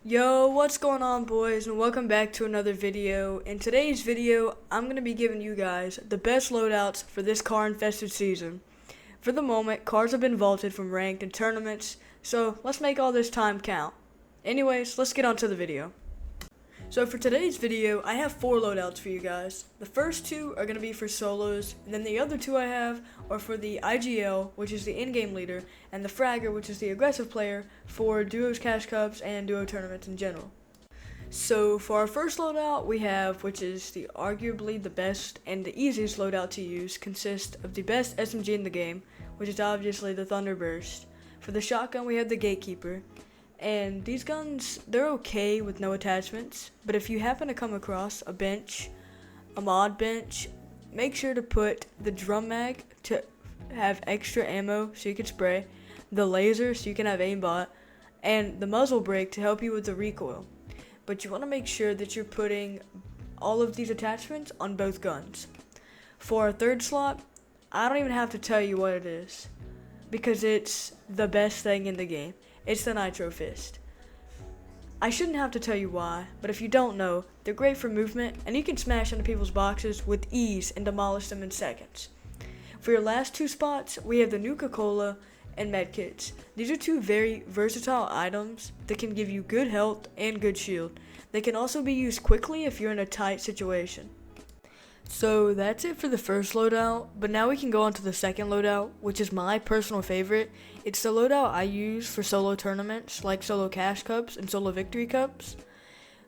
Yo, what's going on, boys, and welcome back to another video. In today's video, I'm going to be giving you guys the best loadouts for this car-infested season. For the moment, cars have been vaulted from ranked and tournaments, so let's make all this time count. Anyways, let's get on to the video. So for today's video, I have 4 loadouts for you guys. The first 2 are going to be for solos, and then the other 2 I have are for the IGL, which is the in-game leader, and the Fragger, which is the aggressive player, for duos, cash cups, and duo tournaments in general. So for our first loadout, we have, which is arguably the best and the easiest loadout to use, consists of the best SMG in the game, which is obviously the Thunderburst. For the shotgun, we have the Gatekeeper. And these guns, they're okay with no attachments, but if you happen to come across a bench, a mod bench, make sure to put the drum mag to have extra ammo so you can spray, the laser so you can have aimbot, and the muzzle brake to help you with the recoil. But you want to make sure that you're putting all of these attachments on both guns. For our third slot, I don't even have to tell you what it is, because it's the best thing in the game. It's the Nitro Fist. I shouldn't have to tell you why, but if you don't know, they're great for movement, and you can smash into people's boxes with ease and demolish them in seconds. For your last 2 spots, we have the Nuka-Cola and Medkits. These are 2 very versatile items that can give you good health and good shield. They can also be used quickly if you're in a tight situation. So that's it for the first loadout, but now we can go on to the second loadout, which is my personal favorite. It's the loadout I use for solo tournaments, like solo cash cups and solo victory cups.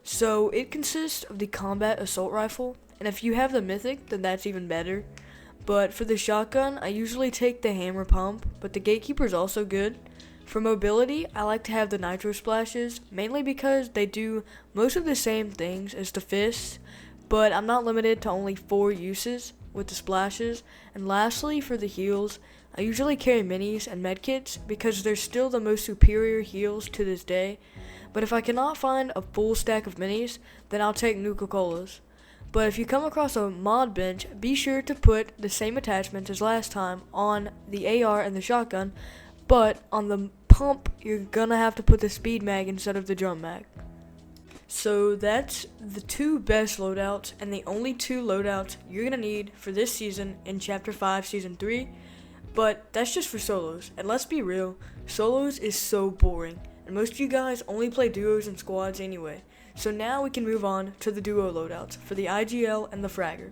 So it consists of the combat assault rifle, and if you have the mythic, then that's even better. But for the shotgun, I usually take the hammer pump, but the Gatekeeper is also good. For mobility, I like to have the nitro splashes, mainly because they do most of the same things as the fists, but I'm not limited to only 4 uses with the splashes. And lastly, for the heals, I usually carry minis and medkits because they're still the most superior heals to this day. But if I cannot find a full stack of minis, then I'll take Nuka-Colas. But if you come across a mod bench, be sure to put the same attachments as last time on the AR and the shotgun, but on the pump, you're gonna have to put the speed mag instead of the drum mag. So that's the 2 best loadouts and the only 2 loadouts you're going to need for this season in Chapter 5 Season 3. But that's just for solos. And let's be real, solos is so boring. And most of you guys only play duos and squads anyway. So now we can move on to the duo loadouts for the IGL and the Fragger.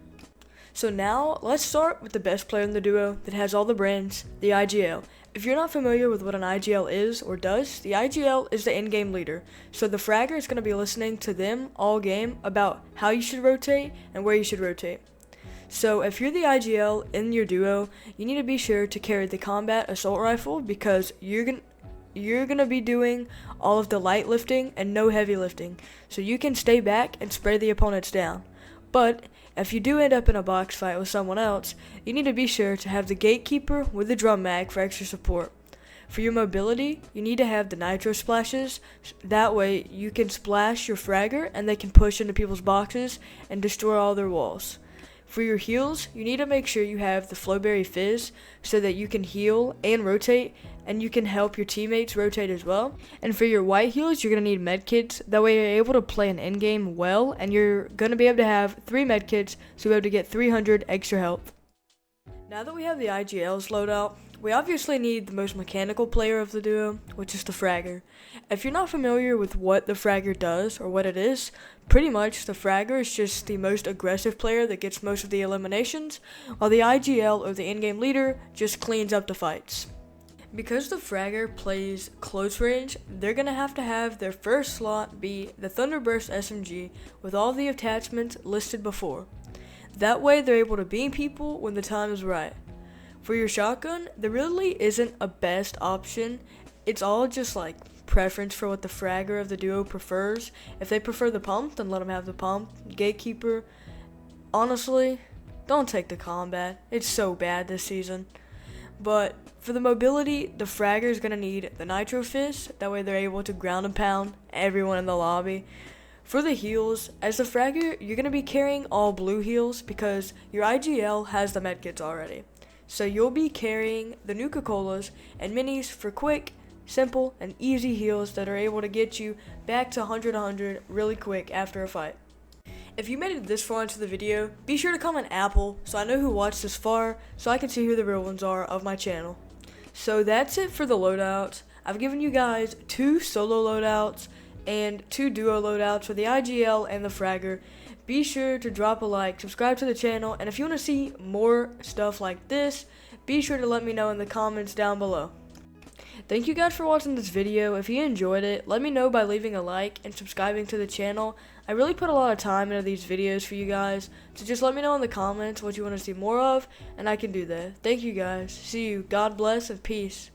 So now let's start with the best player in the duo that has all the brands, the IGL. If you're not familiar with what an IGL is or does, the IGL is the in-game leader. So the Fragger is going to be listening to them all game about how you should rotate and where you should rotate. So if you're the IGL in your duo, you need to be sure to carry the combat assault rifle because you're gonna be doing all of the light lifting and no heavy lifting. So you can stay back and spray the opponents down. But if you do end up in a box fight with someone else, you need to be sure to have the Gatekeeper with the drum mag for extra support. For your mobility, you need to have the nitro splashes. That way you can splash your Fragger and they can push into people's boxes and destroy all their walls. For your heals, you need to make sure you have the Flowberry Fizz so that you can heal and rotate, and you can help your teammates rotate as well. And for your white heals, you're going to need medkits. That way you're able to play an endgame well, and you're going to be able to have 3 medkits, so you'll be able to get 300 extra health. Now that we have the IGL's loadout, we obviously need the most mechanical player of the duo, which is the Fragger. If you're not familiar with what the Fragger does or what it is, pretty much the Fragger is just the most aggressive player that gets most of the eliminations, while the IGL or the in-game leader just cleans up the fights. Because the Fragger plays close range, they're going to have their first slot be the Thunderburst SMG with all the attachments listed before. That way they're able to beam people when the time is right. For your shotgun, there really isn't a best option. It's all just like preference for what the Fragger of the duo prefers. If they prefer the pump, then let them have the pump. Gatekeeper, honestly, don't take the combat. It's so bad this season. But for the mobility, the Fragger is going to need the Nitro Fist. That way they're able to ground and pound everyone in the lobby. For the heals, as the Fragger, you're going to be carrying all blue heals because your IGL has the medkits already. So you'll be carrying the Nuka-Colas and minis for quick, simple and easy heals that are able to get you back to 100 really quick after a fight. If you made it this far into the video, be sure to comment Apple so I know who watched this far, so I can see who the real ones are of my channel. So that's it for the loadouts. I've given you guys 2 solo loadouts and 2 duo loadouts for the IGL and the Fragger. Be sure to drop a like, subscribe to the channel, and if you want to see more stuff like this, be sure to let me know in the comments down below. Thank you guys for watching this video. If you enjoyed it, let me know by leaving a like and subscribing to the channel. I really put a lot of time into these videos for you guys, so just let me know in the comments what you want to see more of, and I can do that. Thank you guys. See you. God bless and peace.